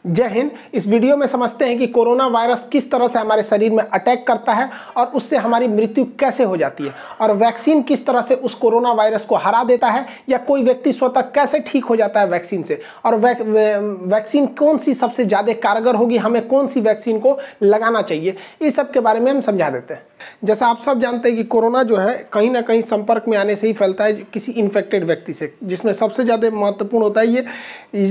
जय हिंद। इस वीडियो में समझते हैं कि कोरोना वायरस किस तरह से हमारे शरीर में अटैक करता है और उससे हमारी मृत्यु कैसे हो जाती है, और वैक्सीन किस तरह से उस कोरोना वायरस को हरा देता है, या कोई व्यक्ति स्वतः कैसे ठीक हो जाता है वैक्सीन से, और वैक्सीन कौन सी सबसे ज़्यादा कारगर होगी, हमें कौन सी वैक्सीन को लगाना चाहिए, इस सब के बारे में हम समझा देते हैं। जैसा आप सब जानते हैं कि कोरोना जो है कहीं ना कहीं संपर्क में आने से ही फैलता है किसी इन्फेक्टेड व्यक्ति से, जिसमें सबसे ज़्यादा महत्वपूर्ण होता है ये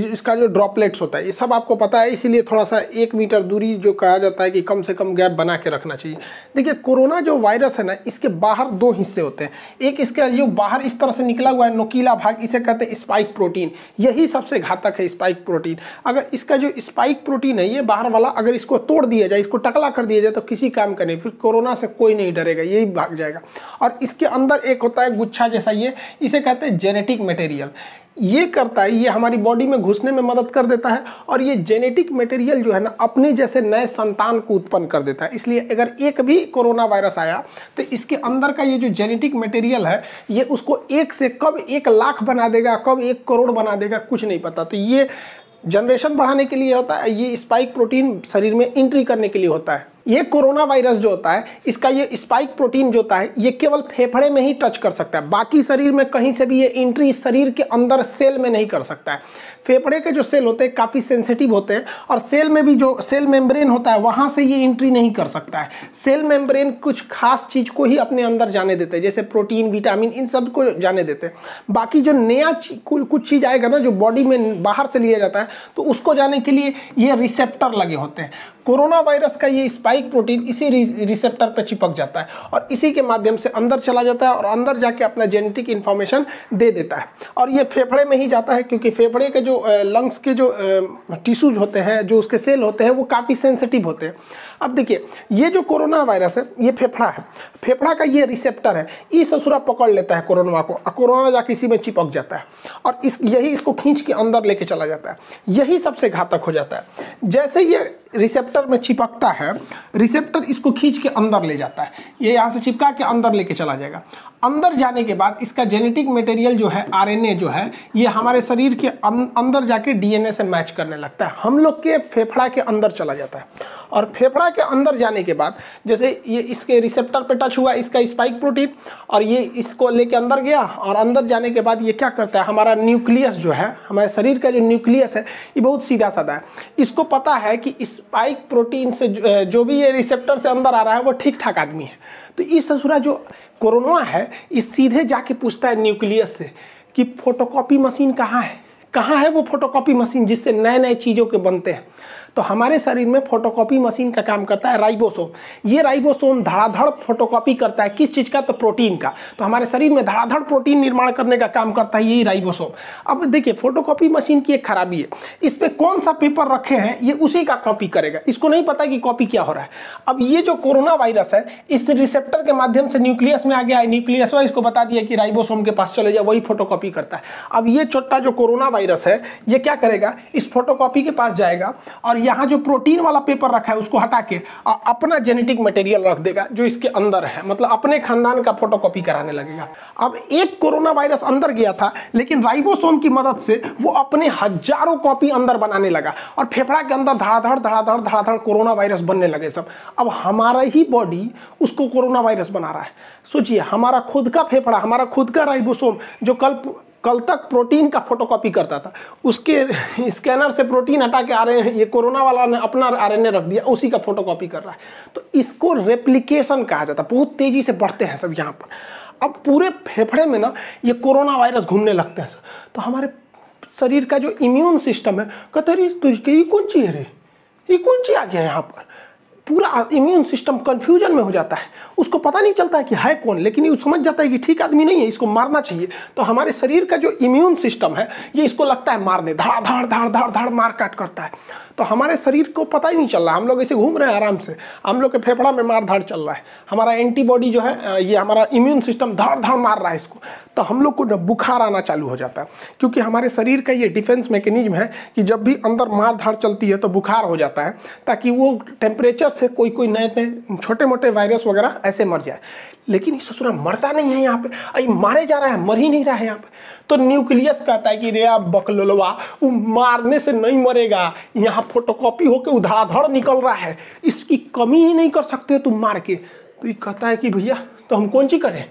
इसका जो ड्रॉपलेट्स होता है। ये सब आपको पता है, इसीलिए थोड़ा सा 1 मीटर दूरी जो कहा जाता है कि कम से कम गैप बना के रखना चाहिए। देखिए, कोरोना जो वायरस है ना, इसके बाहर 2 हिस्से होते हैं। एक इसका जो बाहर इस तरह से निकला हुआ है नोकीला भाग, इसे कहते हैं स्पाइक प्रोटीन। यही सबसे घातक है, स्पाइक प्रोटीन। अगर इसका जो स्पाइक प्रोटीन है, ये बाहर वाला, अगर इसको तोड़ दिया जाए, इसको टकला कर दिया जाए, तो किसी काम का नहीं, फिर कोरोना से कोई नहीं डरेगा, यही भाग जाएगा। और इसके अंदर एक होता है गुच्छा जैसा, ये इसे कहते हैं जेनेटिक मटेरियल। ये करता है, ये हमारी बॉडी में घुसने में मदद कर देता है, और ये जेनेटिक मटेरियल जो है ना, अपने जैसे नए संतान को उत्पन्न कर देता है। इसलिए अगर एक भी कोरोना वायरस आया तो इसके अंदर का ये जो जेनेटिक मटेरियल है, ये उसको 1 से कब 1 लाख बना देगा, कब 1 करोड़ बना देगा, कुछ नहीं पता। तो ये जनरेशन बढ़ाने के लिए होता है, ये स्पाइक प्रोटीन शरीर में एंट्री करने के लिए होता है। ये कोरोना वायरस जो होता है, इसका ये स्पाइक प्रोटीन जो होता है, ये केवल फेफड़े में ही टच कर सकता है, बाकी शरीर में कहीं से भी ये एंट्री शरीर के अंदर सेल में नहीं कर सकता है। फेफड़े के जो सेल होते हैं काफ़ी सेंसिटिव होते हैं, और सेल में भी जो सेल मेम्ब्रेन होता है, वहाँ से ये एंट्री नहीं कर सकता है। सेल मेम्ब्रेन कुछ खास चीज़ को ही अपने अंदर जाने देते हैं, जैसे प्रोटीन, विटामिन, इन सब को जाने देते हैं। बाकी जो नया कुछ चीज़ आएगा ना, जो बॉडी में बाहर से लिया जाता है, तो उसको जाने के लिए ये रिसेप्टर लगे होते हैं। कोरोना वायरस का ये स्पाइक प्रोटीन इसी रिसेप्टर पर चिपक जाता है, और इसी के माध्यम से अंदर चला जाता है, और अंदर जाके अपना जेनेटिक इन्फॉर्मेशन दे देता है। और ये फेफड़े में ही जाता है, क्योंकि फेफड़े के जो लंग्स के जो टिश्यूज होते हैं, जो उसके सेल होते हैं, वो काफ़ी सेंसिटिव होते हैं। अब देखिए, ये जो कोरोना वायरस है, ये फेफड़ा है, फेफड़ा का ये रिसेप्टर है, इस ससुरा पकड़ लेता है कोरोना को, और कोरोना जाके इसी में चिपक जाता है, और यही इसको खींच के अंदर लेके चला जाता है। यही सबसे घातक हो जाता है। जैसे ये रिसेप्टर में चिपकता है, रिसेप्टर इसको खींच के अंदर ले जाता है, ये यहाँ से चिपका के अंदर लेके चला जाएगा। अंदर जाने के बाद इसका जेनेटिक मटेरियल जो है, आरएनए जो है, ये हमारे शरीर के अंदर जाके डीएनए से मैच करने लगता है, हम लोग के फेफड़ा के अंदर चला जाता है। और फेफड़ा के अंदर जाने के बाद, जैसे ये इसके रिसेप्टर पे टच हुआ इसका स्पाइक प्रोटीन, और ये इसको लेके अंदर गया, और अंदर जाने के बाद ये क्या करता है, हमारा न्यूक्लियस जो है, हमारे शरीर का जो न्यूक्लियस है, ये बहुत सीधा साधा है। इसको पता है कि स्पाइक प्रोटीन से जो भी ये रिसेप्टर से अंदर आ रहा है, वो ठीक ठाक आदमी है। तो इस ससुरा जो कोरोना है, इस सीधे जाके पूछता है न्यूक्लियस से कि फोटोकॉपी मशीन कहाँ है, कहाँ है वो फोटोकॉपी मशीन जिससे नए नए चीज़ों के बनते हैं। तो हमारे शरीर में फोटोकॉपी मशीन का काम करता है राइबोसोम। ये राइबोसोम धड़ाधड़ फोटोकॉपी करता है, किस चीज़ का, तो प्रोटीन का। तो हमारे शरीर में धड़ाधड़ प्रोटीन निर्माण करने का काम करता है यही राइबोसोम। अब देखिए, फोटोकॉपी मशीन की एक खराबी है, इस पर कौन सा पेपर रखे हैं, ये उसी का कॉपी करेगा, इसको नहीं पता कि कॉपी क्या हो रहा है। अब ये जो कोरोना वायरस है, इस रिसेप्टर के माध्यम से न्यूक्लियस में आ गया है, न्यूक्लियस इसको बता दिया कि राइबोसोम के पास चले जाओ, वही फोटोकॉपी करता है। अब ये छोटा जो कोरोना वायरस है, ये क्या करेगा, इस फोटोकॉपी के पास जाएगा, और यहाँ जो प्रोटीन वाला पेपर रखा है उसको हटा के अपना जेनेटिक मटेरियल रख देगा जो इसके अंदर है, मतलब अपने खानदान का फोटोकॉपी कराने लगेगा। अब एक कोरोना वायरस अंदर गया था, लेकिन राइबोसोम की मदद से वो अपने हजारों कॉपी अंदर बनाने लगा, और फेफड़ा के अंदर धड़ाधड़ धड़ाधड़ धड़ाधड़ कोरोना वायरस बनने लगे सब। अब हमारा ही बॉडी उसको कोरोना वायरस बना रहा है। सोचिए, हमारा खुद का फेफड़ा, हमारा खुद का राइबोसोम जो कल तक प्रोटीन का फोटोकॉपी करता था, उसके स्कैनर से प्रोटीन हटा के आरएनए, ये कोरोना वाला ने अपना आरएनए रख दिया, उसी का फोटोकॉपी कर रहा है। तो इसको रेप्लिकेशन कहा जाता है। बहुत तेजी से बढ़ते हैं सब यहाँ पर। अब पूरे फेफड़े में ना ये कोरोना वायरस घूमने लगते हैं। तो हमारे शरीर का जो इम्यून सिस्टम है, कहते हैं ये कौन चीज़ है रे, ये कौन चीज़ आ गया यहाँ पर। पूरा इम्यून सिस्टम कंफ्यूजन में हो जाता है, उसको पता नहीं चलता है कि है कौन, लेकिन ये समझ जाता है कि ठीक आदमी नहीं है, इसको मारना चाहिए। तो हमारे शरीर का जो इम्यून सिस्टम है, ये इसको लगता है मारने, धड़ धड़ धड़ धड़ धड़ मार काट करता है। तो हमारे शरीर को पता ही नहीं चल रहा, हम लोग ऐसे घूम रहे हैं आराम से, हम लोग के फेफड़ा में मार धाड़ चल रहा है, हमारा एंटीबॉडी जो है, ये हमारा इम्यून सिस्टम धड़ धड़ मार रहा है इसको। तो हम लोग को बुखार आना चालू हो जाता है, क्योंकि हमारे शरीर का ये डिफेंस मैकेनिज्म है कि जब भी अंदर मार धाड़ चलती है तो बुखार हो जाता है, ताकि वो टेम्परेचर से कोई कोई नए नए छोटे मोटे वायरस वगैरह ऐसे मर जाए, लेकिन ये ससुरा मरता नहीं है यहाँ पे, अरे मारे जा रहा है, मर ही नहीं रहा है यहाँ पे। तो न्यूक्लियस कहता है कि रे आप बकलोलवा, वो मारने से नहीं मरेगा, यहाँ फोटोकॉपी होके उधड़ाधड़ निकल रहा है, इसकी कमी ही नहीं कर सकते तुम मार के। तो ये कहता है कि भैया तो हम कौन सी करें।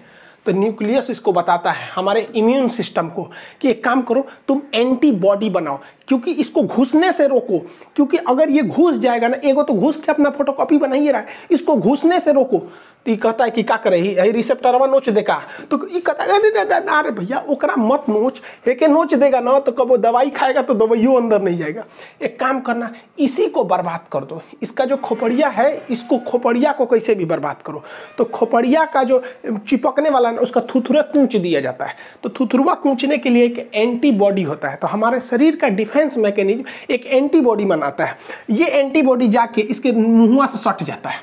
तो न्यूक्लियस इसको बताता है हमारे इम्यून सिस्टम को कि एक काम करो, तुम एंटीबॉडी बनाओ, क्योंकि इसको घुसने से रोको, क्योंकि अगर ये घुस जाएगा ना, एगो तो घुस के अपना फोटोकॉपी बना ही रहा है, इसको घुसने से रोको। तो ये कहता है कि क्या करे, यही रिसेप्टरवा नोच देगा। तो ये कहता है अरे भैया ओकरा मत नोच, एके नोच देगा ना तो कब वो दवाई खाएगा तो दवाइयों अंदर नहीं जाएगा। एक काम करना, इसी को बर्बाद कर दो, इसका जो खोपड़िया है, इसको खोपड़िया को कैसे भी बर्बाद करो। तो खोपड़िया का जो चिपकने वाला ना, उसका थुथुरा कूच दिया जाता है। तो थुथुरवा कूचने के लिए एक एंटीबॉडी होता है। तो हमारे शरीर का डिफेंस मैकेनिज्म एक एंटीबॉडी बनाता है। ये एंटीबॉडी जाके इसके मुंह से सट जाता है,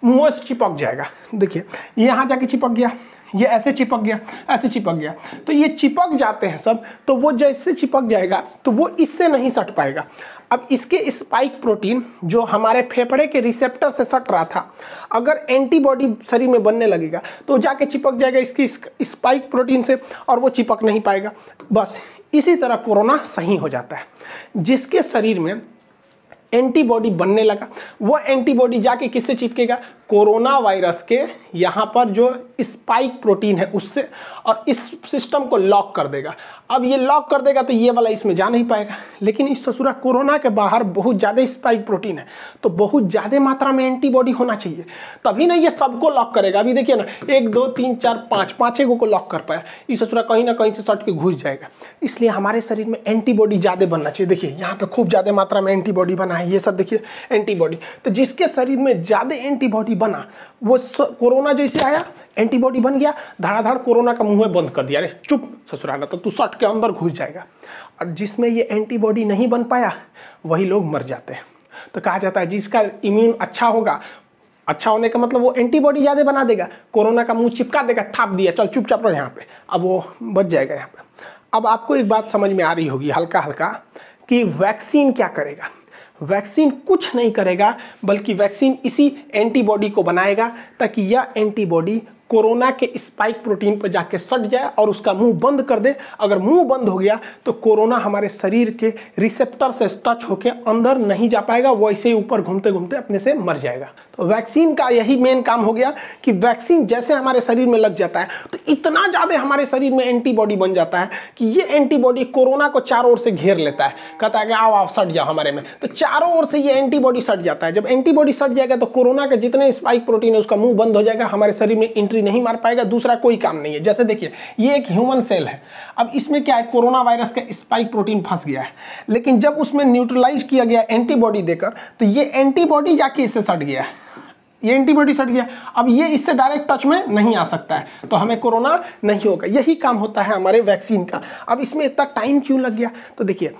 मुंह से चिपक जाएगा। देखिए यहाँ जाके चिपक गया, ये ऐसे चिपक गया, ऐसे चिपक गया। तो ये चिपक जाते हैं सब, तो वो जैसे चिपक जाएगा तो वो इससे नहीं सट पाएगा। अब इसके स्पाइक प्रोटीन जो हमारे फेफड़े के रिसेप्टर से सट रहा था, अगर एंटीबॉडी शरीर में बनने लगेगा तो जाके चिपक जाएगा इसकी स्पाइक प्रोटीन से, और वो चिपक नहीं पाएगा। बस इसी तरह कोरोना सही हो जाता है। जिसके शरीर में एंटीबॉडी बनने लगा, वो एंटीबॉडी जाके किससे चिपकेगा, कोरोना वायरस के यहाँ पर जो स्पाइक प्रोटीन है उससे, और इस सिस्टम को लॉक कर देगा। अब ये लॉक कर देगा तो ये वाला इसमें जा नहीं पाएगा। लेकिन इस ससुरा कोरोना के बाहर बहुत ज़्यादा स्पाइक प्रोटीन है, तो बहुत ज़्यादा मात्रा में एंटीबॉडी होना चाहिए, तभी ना ये सबको लॉक करेगा। अभी देखिए ना, 1 2 3 4 5 पाँचों को लॉक कर पाया, इस ससुरा कहीं ना कहीं से सट के घुस जाएगा। इसलिए हमारे शरीर में एंटीबॉडी ज़्यादा बनना चाहिए। देखिए यहाँ पे खूब ज़्यादा मात्रा में एंटीबॉडी बना है, ये सब देखिए एंटीबॉडी। तो जिसके शरीर में ज़्यादा एंटीबॉडी बना, वो कोरोना जैसे आया, एंटीबॉडी बन गया, धड़ाधड़ कोरोना का मुंह बंद कर दिया, अरे चुप ससुराना, तो तू सट के अंदर घुस जाएगा। और जिसमें ये एंटीबॉडी नहीं बन पाया, वही लोग मर जाते हैं। तो कहा जाता है जिसका इम्यून अच्छा होगा, अच्छा होने का मतलब वो एंटीबॉडी ज़्यादा बना देगा, कोरोना का मुंह चिपका देगा, थाप दिया, चल चुपचाप रहो यहाँ पे, अब वो बच जाएगा यहाँ पे। अब आपको एक बात समझ में आ रही होगी हल्का हल्का कि वैक्सीन क्या करेगा। वैक्सीन कुछ नहीं करेगा, बल्कि वैक्सीन इसी एंटीबॉडी को बनाएगा ताकि यह एंटीबॉडी कोरोना के स्पाइक प्रोटीन पर जाके सट जाए और उसका मुंह बंद कर दे। अगर मुंह बंद हो गया तो कोरोना हमारे शरीर के रिसेप्टर से टच होकर अंदर नहीं जा पाएगा, वो ऐसे ही ऊपर घूमते घूमते अपने से मर जाएगा। तो वैक्सीन का यही मेन काम हो गया कि वैक्सीन जैसे हमारे शरीर में लग जाता है तो इतना ज़्यादा हमारे शरीर में एंटीबॉडी बन जाता है कि ये एंटीबॉडी कोरोना को चारों ओर से घेर लेता है। कहता है कि आओ आओ सट जाओ हमारे में, तो चारों ओर से ये एंटीबॉडी सट जाता है। जब एंटीबॉडी सट जाएगा तो कोरोना के जितने स्पाइक प्रोटीन है उसका मुंह बंद हो जाएगा, हमारे शरीर में एंट्री नहीं मार पाएगा, दूसरा कोई काम नहीं है। जैसे देखिए ये एक ह्यूमन सेल है, अब इसमें क्या है, कोरोना वायरस का स्पाइक प्रोटीन फंस गया है, लेकिन जब उसमें न्यूट्रलाइज किया गया एंटीबॉडी देकर तो ये एंटीबॉडी जाके इससे सट गया है, ये एंटीबॉडी सट गया। अब ये इससे डायरेक्ट टच में नहीं आ सकता है, तो हमें कोरोना नहीं होगा। यही काम होता है हमारे वैक्सीन का। अब इसमें इतना टाइम क्यों लग गया, तो देखिए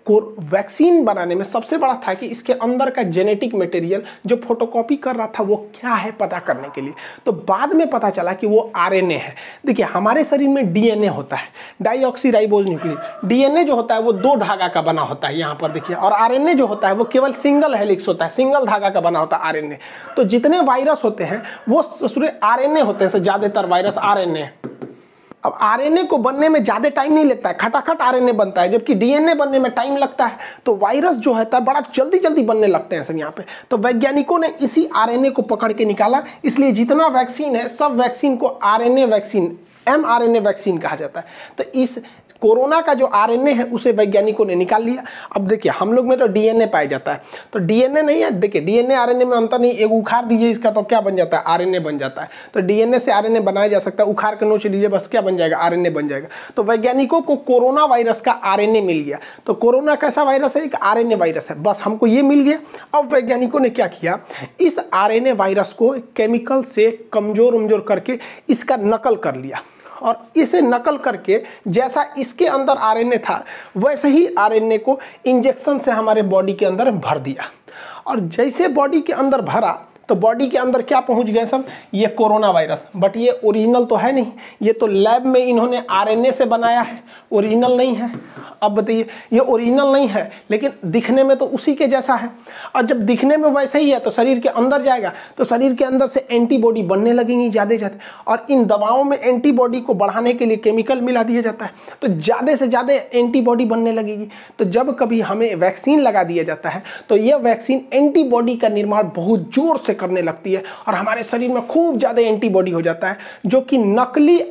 वैक्सीन बनाने में सबसे बड़ा था कि इसके अंदर का जेनेटिक मटेरियल जो फोटोकॉपी कर रहा था वो क्या है पता करने के लिए। तो बाद में पता चला कि वो आरएनए है। देखिए हमारे शरीर में डीएनए होता है, डाईऑक्सीराइबोज न्यूक्लिक। डीएनए जो होता है वो 2 धागा का बना होता है यहाँ पर देखिए, और आरएनए जो होता है वो केवल सिंगल हेलिक्स होता है, सिंगल धागा का बना होता है आरएनए। तो जितने वायरस होते हैं वो आरएनए होते हैं, ज्यादातर वायरस आरएनए। अब आरएनए को बनने में ज्यादा टाइम नहीं लगता है, खटाखट आरएनए बनता है, जबकि डीएनए बनने में टाइम लगता है। तो वायरस जो है बड़ा जल्दी जल्दी बनने लगते हैं सब यहाँ पे। तो वैज्ञानिकों ने इसी आरएनए को पकड़ के निकाला, इसलिए जितना वैक्सीन है सब वैक्सीन को आरएनए वैक्सीन, एमआरएनए वैक्सीन कहा जाता है। तो इस कोरोना का जो आरएनए है उसे वैज्ञानिकों ने निकाल लिया। अब देखिए हम लोग में तो डीएनए पाया जाता है, तो डीएनए नहीं है, देखिए डीएनए आरएनए में अंतर नहीं, एक उखाड़ दीजिए इसका तो क्या बन जाता है, आरएनए बन जाता है। तो डीएनए से आरएनए बनाया जा सकता है, उखाड़ के नोच लीजिए बस क्या बन जाएगा, आरएनए बन जाएगा। तो वैज्ञानिकों को कोरोना वायरस का आरएनए मिल गया। तो कोरोना कैसा वायरस है, एक आरएनए वायरस है, बस हमको ये मिल गया। अब वैज्ञानिकों ने क्या किया, इस आरएनए वायरस को केमिकल से कमजोर करके इसका नकल कर लिया, और इसे नकल करके जैसा इसके अंदर आरएनए था वैसे ही आरएनए को इंजेक्शन से हमारे बॉडी के अंदर भर दिया। और जैसे बॉडी के अंदर भरा तो बॉडी के अंदर क्या पहुंच गए सब, ये कोरोना वायरस। बट ये ओरिजिनल तो है नहीं, ये तो लैब में इन्होंने आरएनए से बनाया है, ओरिजिनल नहीं है। अब बताइए, ये ओरिजिनल नहीं है लेकिन दिखने में तो उसी के जैसा है, और जब दिखने में वैसे ही है तो शरीर के अंदर जाएगा तो शरीर के अंदर से एंटीबॉडी बनने लगेंगी ज़्यादा ज़्यादा, और इन दवाओं में एंटीबॉडी को बढ़ाने के लिए केमिकल मिला दिया जाता है, तो ज़्यादा से ज़्यादा एंटीबॉडी बनने लगेगी। तो जब कभी हमें वैक्सीन लगा दिया जाता है तो यह वैक्सीन एंटीबॉडी का निर्माण बहुत जोर से करने लगती है और हमारे शरीर में खूब ज़्यादा एंटीबॉडी हो जाता है, जो कि नकली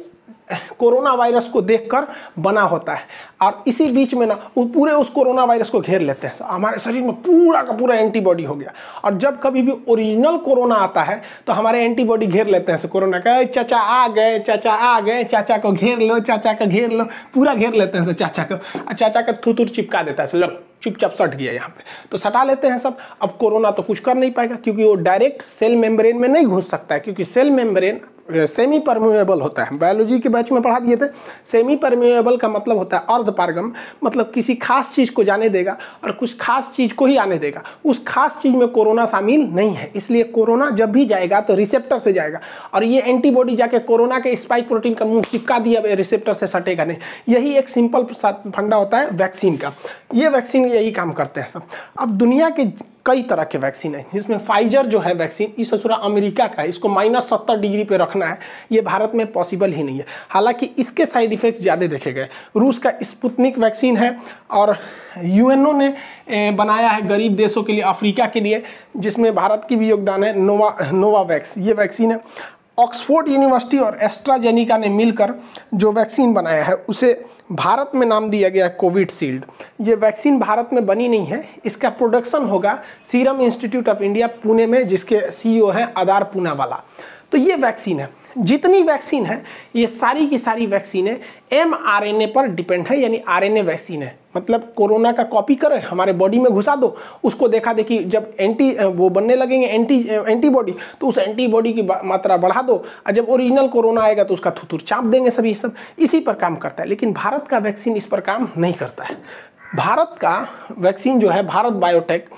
कोरोना वायरस को देखकर बना होता है। और इसी बीच में ना पूरे उस कोरोना वायरस को घेर लेते हैं, हमारे शरीर में पूरा का पूरा एंटीबॉडी हो गया। और जब कभी भी ओरिजिनल कोरोना आता है तो हमारे एंटीबॉडी घेर लेते हैं कोरोना का, चाचा आ गए, चाचा आ गए, चाचा को घेर लो, चाचा को घेर लो, पूरा घेर लेते हैं चाचा को, और चाचा का थूथूर चिपका देता है, लो चुपचाप सट गया यहाँ पे, तो सटा लेते हैं सब। अब कोरोना तो कुछ कर नहीं पाएगा क्योंकि वो डायरेक्ट सेल मेम्ब्रेन में नहीं घुस सकता है, क्योंकि सेल मेम्ब्रेन सेमी परमेबल होता है। बायोलॉजी के बैच में पढ़ा दिए थे, सेमी परमेबल का मतलब होता है अर्धपारगम, मतलब किसी खास चीज़ को जाने देगा और कुछ खास चीज़ को ही आने देगा, उस खास चीज़ में कोरोना शामिल नहीं है। इसलिए कोरोना जब भी जाएगा तो रिसेप्टर से जाएगा, और ये एंटीबॉडी जाके कोरोना के स्पाइक प्रोटीन का मुंह चिपका दिया, रिसेप्टर से सटेगा नहीं। यही एक सिंपल फंडा होता है वैक्सीन का, ये वैक्सीन यही काम करते हैं सब। अब दुनिया के कई तरह के वैक्सीन है, जिसमें फाइजर जो है वैक्सीन, इस ससुरा अमेरिका का है, इसको -70 डिग्री पे रखना है, ये भारत में पॉसिबल ही नहीं है। हालांकि इसके साइड इफेक्ट ज़्यादा देखे गए। रूस का स्पुतनिक वैक्सीन है, और यूएनओ ने बनाया है गरीब देशों के लिए, अफ्रीका के लिए, जिसमें भारत की भी योगदान है, नोवावैक्स ये वैक्सीन है। ऑक्सफोर्ड यूनिवर्सिटी और एस्ट्राजेनिका ने मिलकर जो वैक्सीन बनाया है उसे भारत में नाम दिया गया कोविशील्ड। ये वैक्सीन भारत में बनी नहीं है, इसका प्रोडक्शन होगा serum institute of India Pune में, जिसके सीईओ हैं आदार पूनावाला। तो ये वैक्सीन है, जितनी वैक्सीन है ये सारी की सारी वैक्सीनें mRNA पर डिपेंड है, यानी आरएनए वैक्सीन है। मतलब कोरोना का कॉपी करे हमारे बॉडी में घुसा दो, उसको देखा देखी जब वो बनने लगेंगे एंटीबॉडी, तो उस एंटीबॉडी की मात्रा बढ़ा दो, और जब ओरिजिनल कोरोना आएगा तो उसका थुथुर चाप देंगे सभी, सब इसी पर काम करता है। लेकिन भारत का वैक्सीन इस पर काम नहीं करता है। भारत का वैक्सीन जो है भारत बायोटेक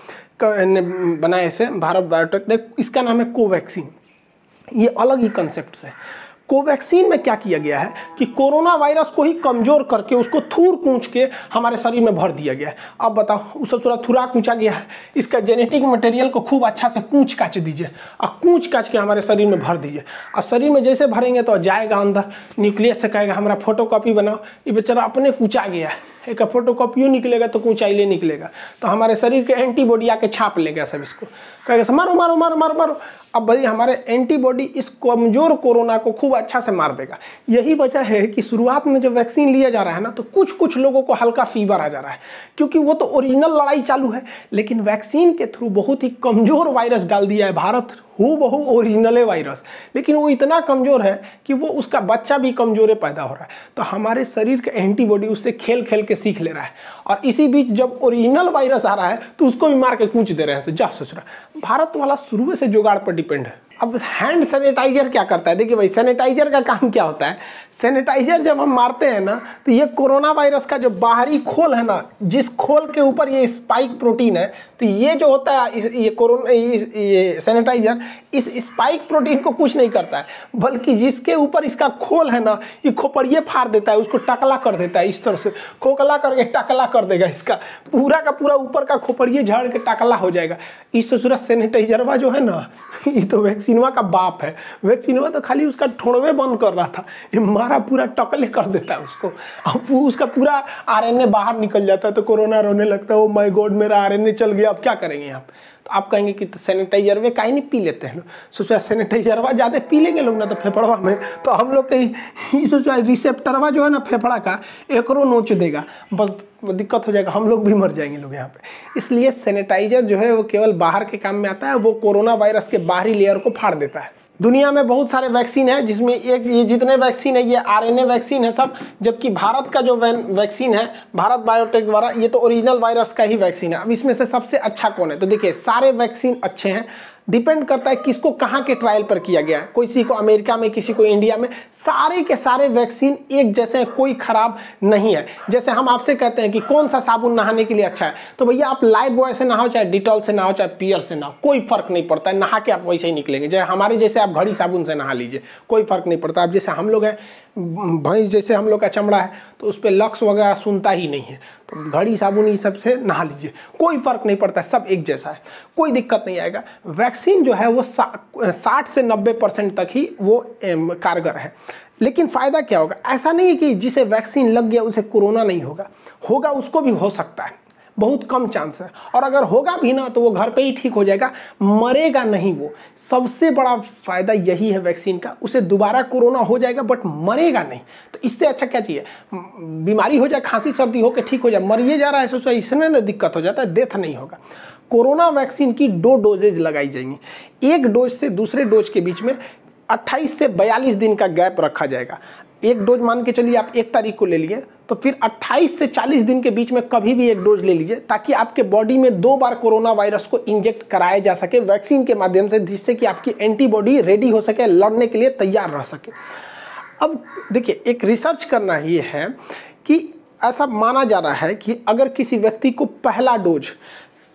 ने बनाए से, भारत बायोटेक ने, इसका नाम है कोवैक्सीन। ये अलग ही कंसेप्ट है। कोवैक्सीन में क्या किया गया है कि कोरोना वायरस को ही कमजोर करके उसको थूर कूच के हमारे शरीर में भर दिया गया है। अब बताओ, उसे थोड़ा थुरा कूचा गया है, इसका जेनेटिक मटेरियल को खूब अच्छा से कूच काच दीजिए और कूच काच के हमारे शरीर में भर दीजिए, और शरीर में जैसे भरेंगे तो जाएगा अंदर, न्यूक्लियस से कहेगा हमारा फोटोकॉपी बनाओ, ये बेचारा अपने कूचा गया है, एक फोटोकॉपियो निकलेगा तो ऊंचाई निकलेगा, तो हमारे शरीर के एंटीबॉडी आके छाप लेगा सब, इसको कहेगा मारो मारो मारो मारो मारो। अब भाई हमारे एंटीबॉडी इस कमजोर कोरोना को खूब अच्छा से मार देगा। यही वजह है कि शुरुआत में जब वैक्सीन लिया जा रहा है ना, तो कुछ कुछ लोगों को हल्का फीवर आ जा रहा है, क्योंकि वो तो ओरिजिनल लड़ाई चालू है, लेकिन वैक्सीन के थ्रू बहुत ही कमजोर वायरस डाल दिया है भारत, हूबहू ओरिजिनल वायरस, लेकिन वो इतना कमजोर है कि वो उसका बच्चा भी कमजोर पैदा हो रहा है। तो हमारे शरीर का एंटीबॉडी उससे खेल खेल के सीख ले रहा है, और इसी बीच जब ओरिजिनल वायरस आ रहा है तो उसको भी मार के कूच दे रहे हैं। जा ससुरा, भारत वाला शुरू से जुगाड़ पर डिपेंड है। अब हैंड सैनिटाइजर क्या करता है, देखिए भाई सैनिटाइजर का काम क्या होता है। सैनिटाइजर जब हम मारते हैं ना, तो ये कोरोना वायरस का जो बाहरी खोल है ना, जिस खोल के ऊपर ये स्पाइक प्रोटीन है, तो ये जो होता है ये सैनिटाइजर इस स्पाइक प्रोटीन को कुछ नहीं करता है, बल्कि जिसके ऊपर इसका खोल है ना, ये खोपड़िए फाड़ देता है, उसको टकला कर देता है, इस तरह से खोखला करके टकला कर देगा, इसका पूरा का पूरा ऊपर का खोपड़िए झाड़ के टकला हो जाएगा। इस ससुरा सैनिटाइजरवा जो है ना, ये तो वैक्सीनवा का बाप है। वैक्सीनवा तो खाली उसका ठोड़वे बंद कर रहा था, ये मारा पूरा टकले कर देता है उसको, अब उसका पूरा आरएनए बाहर निकल जाता है, तो कोरोना रोने लगता है, ओ माय गॉड मेरा आरएनए चल गया, अब क्या करेंगे आप। तो आप कहेंगे कि सैनिटाइजर वे काहे नहीं पी लेते हैं लोग, सोचा सैनिटाइजरवा ज़्यादा पी लेंगे लोग ना तो फेफड़वा में, तो हम लोग के सोचा रिसेप्टरवा जो है ना फेफड़ा का, एकरो नोच देगा, बस दिक्कत हो जाएगा, हम लोग भी मर जाएंगे लोग यहाँ पे। इसलिए सैनिटाइजर जो है वो केवल बाहर के काम में आता है, वो कोरोना वायरस के बाहरी लेयर को फाड़ देता है। दुनिया में बहुत सारे वैक्सीन है, जिसमें एक ये जितने वैक्सीन है ये आरएनए वैक्सीन है सब, जबकि भारत का जो वैक्सीन है भारत बायोटेक द्वारा, ये तो ओरिजिनल वायरस का ही वैक्सीन है। अब इसमें से सबसे अच्छा कौन है, तो देखिए सारे वैक्सीन अच्छे हैं, डिपेंड करता है किसको कहाँ के ट्रायल पर किया गया है, किसी को अमेरिका में, किसी को इंडिया में। सारे के सारे वैक्सीन एक जैसे हैं, कोई खराब नहीं है। जैसे हम आपसे कहते हैं कि कौन सा साबुन नहाने के लिए अच्छा है, तो भैया आप लाइफ बॉय से नहाओ, चाहे डिटॉल से नहाओ, चाहे पियर से नहाओ, कोई फर्क नहीं पड़ता है, नहा के आप वैसे ही निकलेंगे। जैसे हमारे जैसे आप घड़ी साबुन से नहा लीजिए, कोई फर्क नहीं पड़ता। अब जैसे हम लोग हैं, भैंस जैसे हम लोग का चमड़ा है, तो उस पर लक्स वगैरह सुनता ही नहीं है, तो घड़ी साबुन ये सब से नहा लीजिए, कोई फर्क नहीं पड़ता, सब एक जैसा है, कोई दिक्कत नहीं आएगा। वैक्सीन जो है वो 60 से 90% तक ही वो कारगर है। लेकिन फ़ायदा क्या होगा? ऐसा नहीं है कि जिसे वैक्सीन लग गया उसे कोरोना नहीं होगा, होगा, उसको भी हो सकता है, बहुत कम चांस है। और अगर होगा भी ना तो वो घर पे ही ठीक हो जाएगा, मरेगा नहीं। वो सबसे बड़ा फायदा यही है वैक्सीन का, उसे दोबारा कोरोना हो जाएगा बट मरेगा नहीं। तो इससे अच्छा क्या चाहिए? बीमारी हो जाए, खांसी सर्दी हो के ठीक हो जाए, मरिए जा रहा है सोचो, इसमें ना दिक्कत हो जाता है, डेथ नहीं होगा। कोरोना वैक्सीन की 2 डोजेज लगाई जाएंगी। एक डोज से दूसरे डोज के बीच में 28 से 42 दिन का गैप रखा जाएगा। एक डोज मान के चलिए आप 1 तारीख को ले लिए, तो फिर 28 से 40 दिन के बीच में कभी भी एक डोज ले लीजिए, ताकि आपके बॉडी में 2 बार कोरोना वायरस को इंजेक्ट कराया जा सके वैक्सीन के माध्यम से, जिससे कि आपकी एंटीबॉडी रेडी हो सके, लड़ने के लिए तैयार रह सके। अब देखिए, एक रिसर्च करना ये है कि ऐसा माना जा रहा है कि अगर किसी व्यक्ति को पहला डोज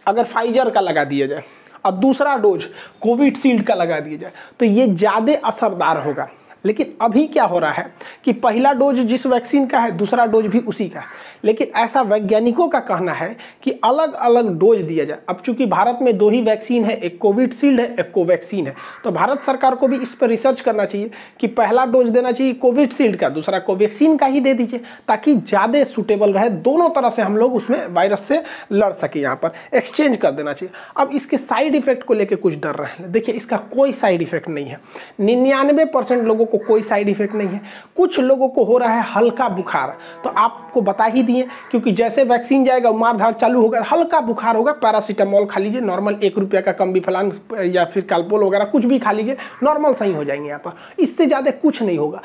अगर फाइजर का लगा दिया जाए और दूसरा डोज कोविशील्ड का लगा दिया जाए तो ये ज़्यादा असरदार होगा। लेकिन अभी क्या हो रहा है कि पहला डोज जिस वैक्सीन का है, दूसरा डोज भी उसी का है, लेकिन ऐसा वैज्ञानिकों का कहना है कि अलग अलग डोज दिया जाए। अब चूंकि भारत में 2 ही वैक्सीन है, एक कोविशील्ड है, एक कोवैक्सीन है, तो भारत सरकार को भी इस पर रिसर्च करना चाहिए कि पहला डोज देना चाहिए कोविशील्ड का, दूसरा कोवैक्सीन का ही दे दीजिए, ताकि ज़्यादा सूटेबल रहे, दोनों तरह से हम लोग उसमें वायरस से लड़ सके। यहाँ पर एक्सचेंज कर देना चाहिए। अब इसके साइड इफेक्ट को लेकर कुछ डर रहे हैं। देखिए, इसका कोई साइड इफेक्ट नहीं है, 99% लोगों को कोई साइड इफेक्ट नहीं है। कुछ लोगों को हो रहा है हल्का बुखार, तो आपको बता ही दिए, क्योंकि जैसे वैक्सीन जाएगा मारधाड़ चालू होगा, हल्का बुखार होगा, पैरासीटामोल खा लीजिए, नॉर्मल 1 रुपये का कम्बीफ्लान या फिर कैल्पोल वगैरह कुछ भी खा लीजिए, नॉर्मल सही हो जाएंगे। यहाँ पर इससे ज़्यादा कुछ नहीं होगा।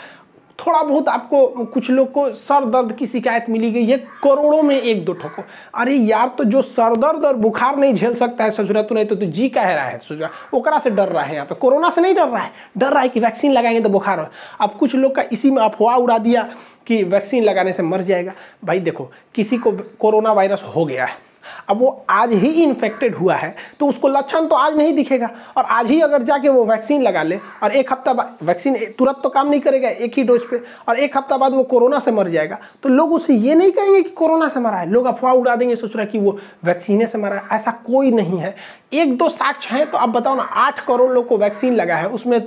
थोड़ा बहुत आपको, कुछ लोग को सर दर्द की शिकायत मिली गई है, करोड़ों में 1-2 ठोको। अरे यार, तो जो सर दर्द और बुखार नहीं झेल सकता है ससुरा, तो नहीं तो तू जी कह रहा है ससुरा, ओकरा से डर रहा है। यहाँ पे कोरोना से नहीं डर रहा है, डर रहा है कि वैक्सीन लगाएंगे तो बुखार हो। अब कुछ लोग का इसी में अफवाह उड़ा दिया कि वैक्सीन लगाने से मर जाएगा। भाई देखो, किसी को कोरोना वायरस हो गया है, अब वो आज ही इन्फेक्टेड हुआ है, तो उसको लक्षण तो आज नहीं दिखेगा, और आज ही अगर जाके वो वैक्सीन लगा ले और 1 हफ्ता बाद, वैक्सीन तुरंत तो काम नहीं करेगा 1 ही डोज पे, और 1 हफ्ता बाद वो कोरोना से मर जाएगा, तो लोग उसे ये नहीं कहेंगे कि कोरोना से मरा है, लोग अफवाह उड़ा देंगे, सोच रहा है कि वो वैक्सीने से मरा है। ऐसा कोई नहीं है। 1-2 साक्ष्य हैं, तो अब बताओ ना, 8 करोड़ लोग को वैक्सीन लगा है, उसमें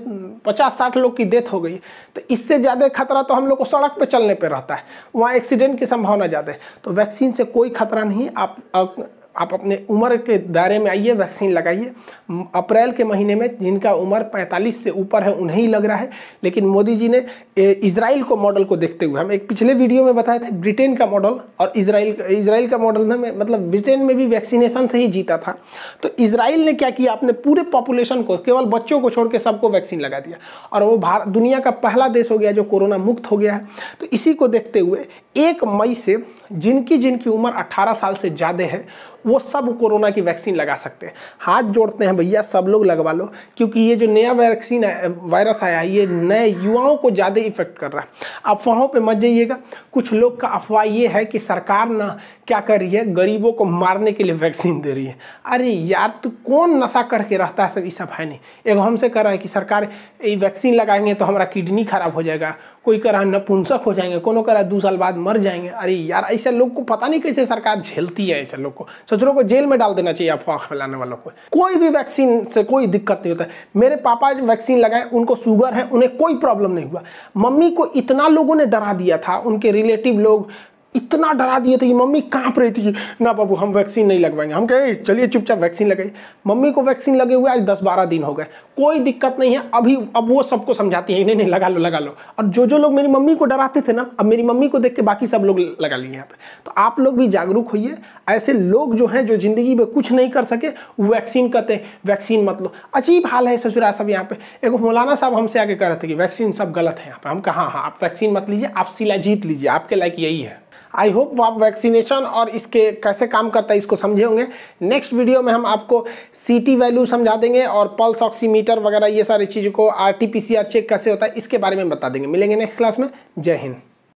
50-60 लोग की डेथ हो गई, तो इससे ज़्यादा खतरा तो हम लोग को सड़क पे चलने पे रहता है, वहाँ एक्सीडेंट की संभावना ज़्यादा है। तो वैक्सीन से कोई खतरा नहीं। आप अपने उम्र के दायरे में आइए, वैक्सीन लगाइए। अप्रैल के महीने में जिनका उम्र 45 से ऊपर है उन्हें ही लग रहा है, लेकिन मोदी जी ने इजराइल को मॉडल को देखते हुए, हम एक पिछले वीडियो में बताए थे ब्रिटेन का मॉडल और इजराइल का मॉडल में, मतलब ब्रिटेन में भी वैक्सीनेशन से ही जीता था। तो इजराइल ने क्या किया, अपने पूरे पॉपुलेशन को, केवल बच्चों को छोड़ के सबको वैक्सीन लगा दिया, और वो दुनिया का पहला देश हो गया जो कोरोना मुक्त हो गया है। तो इसी को देखते हुए 1 मई से जिनकी उम्र 18 साल से ज़्यादा है वो सब कोरोना की वैक्सीन लगा सकते हैं। हाथ जोड़ते हैं भैया, सब लोग लगवा लो, क्योंकि ये जो नया वैक्सीन वायरस आया है, ये नए युवाओं को ज़्यादा इफेक्ट कर रहा है। अफवाहों पे मत जाइएगा। कुछ लोग का अफवाह ये है कि सरकार ना क्या कर रही है, गरीबों को मारने के लिए वैक्सीन दे रही है। अरे यार, तो कौन नशा करके रहता है, सब ये सब है नहीं। एक हमसे कह रहा है कि सरकार ये वैक्सीन लगाएंगे तो हमारा किडनी खराब हो जाएगा, कोई कह रहा है नपुंसक हो जाएंगे, कोनो कह रहा है 2 साल बाद मर जाएंगे। अरे यार, ऐसे लोग को पता नहीं कैसे सरकार झेलती है। ऐसे लोग को, सचरों को जेल में डाल देना चाहिए अफवाह फैलाने वालों को। कोई भी वैक्सीन से कोई दिक्कत नहीं होता है। मेरे पापा वैक्सीन लगाए, उनको शुगर है, उन्हें कोई प्रॉब्लम नहीं हुआ। मम्मी को इतना लोगों ने डरा दिया था, उनके रिलेटिव लोग इतना डरा दिए थे कि मम्मी कांप रही थी, ना बाबू हम वैक्सीन नहीं लगवाएंगे। हम कहे चलिए चुपचाप वैक्सीन लगाई। मम्मी को वैक्सीन लगे हुए आज 10-12 दिन हो गए, कोई दिक्कत नहीं है। अब वो सबको समझाती है, नहीं लगा लो लगा लो। और जो लोग मेरी मम्मी को डराते थे ना, अब मेरी मम्मी को देख के बाकी सब लोग लगा लिए यहाँ पे। तो आप लोग भी जागरूक होइए। ऐसे लोग जो हैं, जो जिंदगी में कुछ नहीं कर सके, वैक्सीन कहते हैं वैक्सीन मत लो। अजीब हाल है ससुरा सब यहाँ पे। एक मौलाना साहब हमसे आके कह रहे थे कि वैक्सीन सब गलत है यहाँ पे। हम कहा हाँ, आप वैक्सीन मत लीजिए, आप सिला जीत लीजिए, आपके लायक यही है। आई होप आप वैक्सीनेशन और इसके कैसे काम करता है इसको समझे होंगे। नेक्स्ट वीडियो में हम आपको CT वैल्यू समझा देंगे और पल्स ऑक्सीमीटर वगैरह ये सारी चीज़ों को RT-PCR चेक कैसे होता है इसके बारे में बता देंगे। मिलेंगे नेक्स्ट क्लास में। जय हिंद।